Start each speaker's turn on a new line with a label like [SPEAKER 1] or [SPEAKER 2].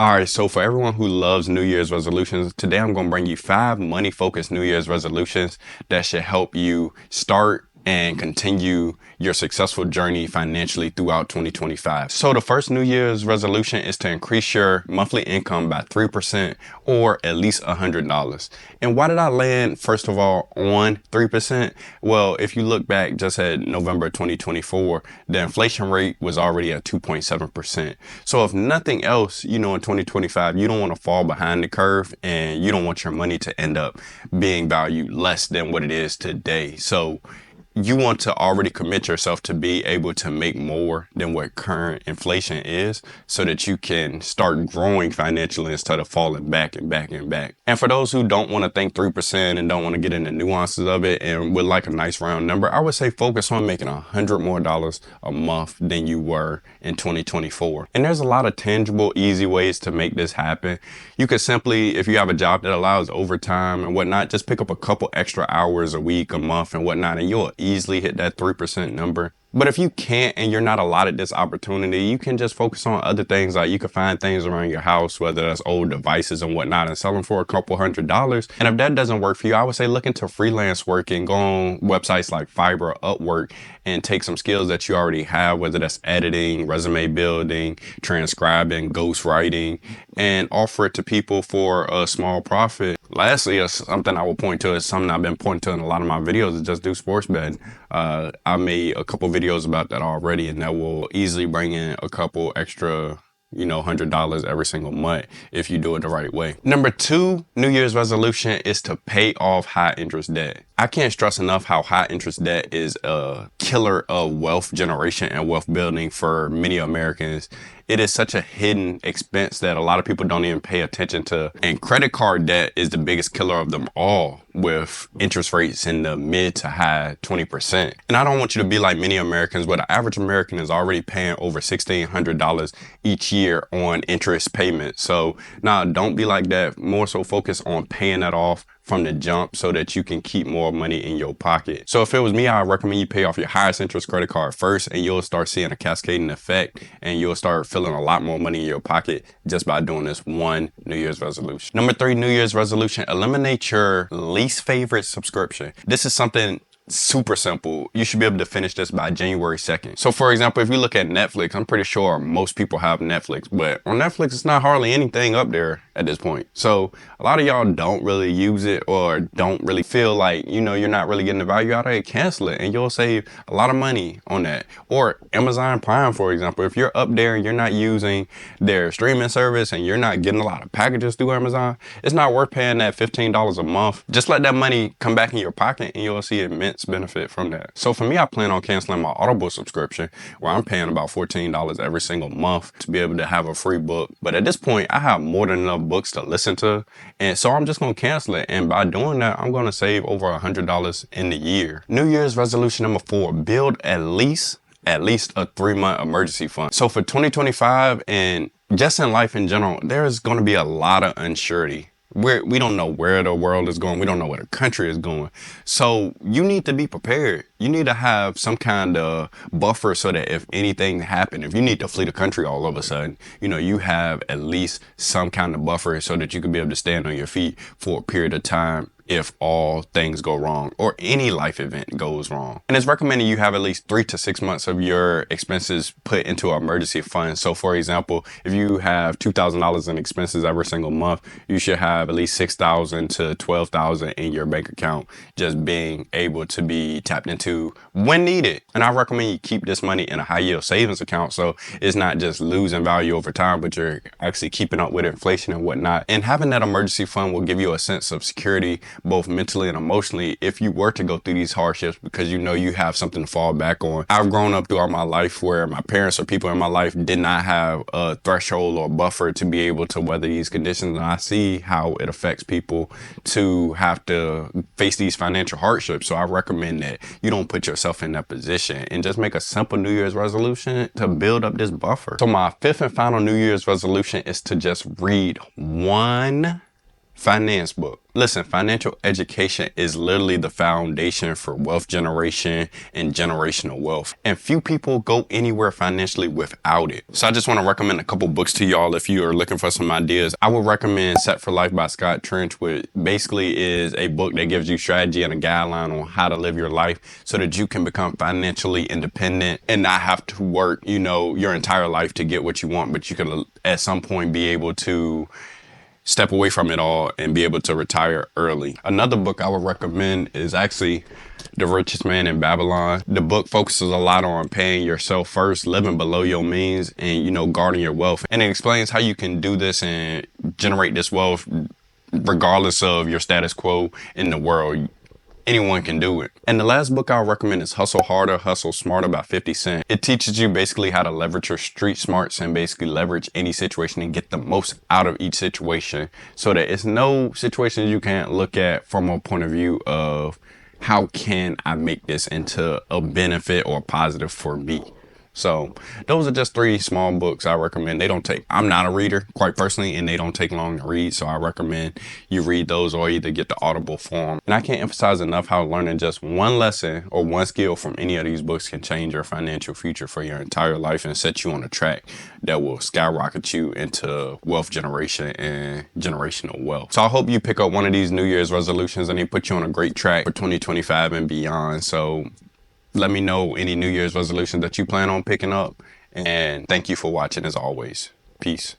[SPEAKER 1] All right, so for everyone who loves New Year's resolutions, today I'm going to bring you 5 money-focused New Year's resolutions that should help you start and continue your successful journey financially throughout 2025. So the first New Year's resolution is to increase your monthly income by 3% or at least $100. And why did I land, first of all, on 3%? Well, if you look back just at November 2024, the inflation rate was already at 2.7%. So if nothing else, in 2025, you don't want to fall behind the curve and you don't want your money to end up being valued less than what it is today. So you want to already commit yourself to be able to make more than what current inflation is so that you can start growing financially instead of falling back and back and back. And for those who don't want to think 3% and don't want to get into nuances of it and would like a nice round number, I would say focus on making $100 more a month than you were in 2024. And there's a lot of tangible, easy ways to make this happen. You could simply, if you have a job that allows overtime and whatnot, just pick up a couple extra hours a week, a month and whatnot, and you'll easily hit that 3% number. But if you can't and you're not allotted this opportunity, you can just focus on other things. Like you can find things around your house, whether that's old devices and whatnot, and sell them for a couple $100. And if that doesn't work for you, I would say look into freelance work and go on websites like Fiverr, Upwork, and take some skills that you already have, whether that's editing, resume building, transcribing, ghostwriting, and offer it to people for a small profit. Lastly, something I will point to is something I've been pointing to in a lot of my videos is just do sports betting. I made a couple videos about that already, and that will easily bring in a couple extra, $100 every single month if you do it the right way. Number 2 New Year's resolution is to pay off high interest debt. I can't stress enough how high interest debt is a killer of wealth generation and wealth building for many Americans. It is such a hidden expense that a lot of people don't even pay attention to. And credit card debt is the biggest killer of them all, with interest rates in the mid to high 20%. And I don't want you to be like many Americans, but the average American is already paying over $1,600 each year on interest payments. So now don't be like that. More so focus on paying that off from the jump so that you can keep more money in your pocket. So if it was me, I would recommend you pay off your highest interest credit card first, and you'll start seeing a cascading effect and you'll start feeling a lot more money in your pocket just by doing this one New Year's resolution. Number 3 New Year's resolution, eliminate your least favorite subscription. This is something super simple. You should be able to finish this by January 2nd. So for example, if you look at Netflix, I'm pretty sure most people have Netflix, but on Netflix, it's not hardly anything up there at this point. So a lot of y'all don't really use it or don't really feel like, you're not really getting the value out of it. Cancel it and you'll save a lot of money on that. Or Amazon Prime, for example, if you're up there and you're not using their streaming service and you're not getting a lot of packages through Amazon, it's not worth paying that $15 a month. Just let that money come back in your pocket and you'll see immense benefit from that. So for me, I plan on canceling my Audible subscription where I'm paying about $14 every single month to be able to have a free book. But at this point, I have more than enough books to listen to. And so I'm just going to cancel it. And by doing that, I'm going to save over $100 in the year. New Year's resolution number 4, build at least a 3-month emergency fund. So for 2025 and just in life in general, there's going to be a lot of uncertainty. We don't know where the world is going. We don't know where the country is going. So you need to be prepared. You need to have some kind of buffer so that if anything happens, if you need to flee the country all of a sudden, you have at least some kind of buffer so that you can be able to stand on your feet for a period of time if all things go wrong or any life event goes wrong. And it's recommended you have at least 3 to 6 months of your expenses put into an emergency fund. So for example, if you have $2,000 in expenses every single month, you should have at least $6,000 to $12,000 in your bank account just being able to be tapped into when needed. And I recommend you keep this money in a high yield savings account so it's not just losing value over time, but you're actually keeping up with inflation and whatnot. And having that emergency fund will give you a sense of security both mentally and emotionally if you were to go through these hardships, because you have something to fall back on. I've grown up throughout my life where my parents or people in my life did not have a threshold or buffer to be able to weather these conditions, and I see how it affects people to have to face these financial hardships. So I recommend that you don't put yourself in that position and just make a simple New Year's resolution to build up this buffer. So my 5th and final New Year's resolution is to just read one Finance book. Listen, financial education is literally the foundation for wealth generation and generational wealth. And few people go anywhere financially without it. So I just want to recommend a couple books to y'all if you are looking for some ideas. I would recommend Set for Life by Scott Trench, which basically is a book that gives you strategy and a guideline on how to live your life so that you can become financially independent and not have to work, your entire life to get what you want, but you can at some point be able to step away from it all and be able to retire early. Another book I would recommend is actually The Richest Man in Babylon. The book focuses a lot on paying yourself first, living below your means, and, guarding your wealth. And it explains how you can do this and generate this wealth regardless of your status quo in the world. Anyone can do it. And the last book I'll recommend is Hustle Harder, Hustle Smarter by 50 Cent. It teaches you basically how to leverage your street smarts and basically leverage any situation and get the most out of each situation so that it's no situation you can't look at from a point of view of how can I make this into a benefit or positive for me. So those are just 3 small books I recommend. I'm not a reader, quite personally, and they don't take long to read. So I recommend you read those or either get the Audible form. And I can't emphasize enough how learning just one lesson or one skill from any of these books can change your financial future for your entire life and set you on a track that will skyrocket you into wealth generation and generational wealth. So I hope you pick up one of these New Year's resolutions and they put you on a great track for 2025 and beyond. So let me know any New Year's resolutions that you plan on picking up. And thank you for watching as always. Peace.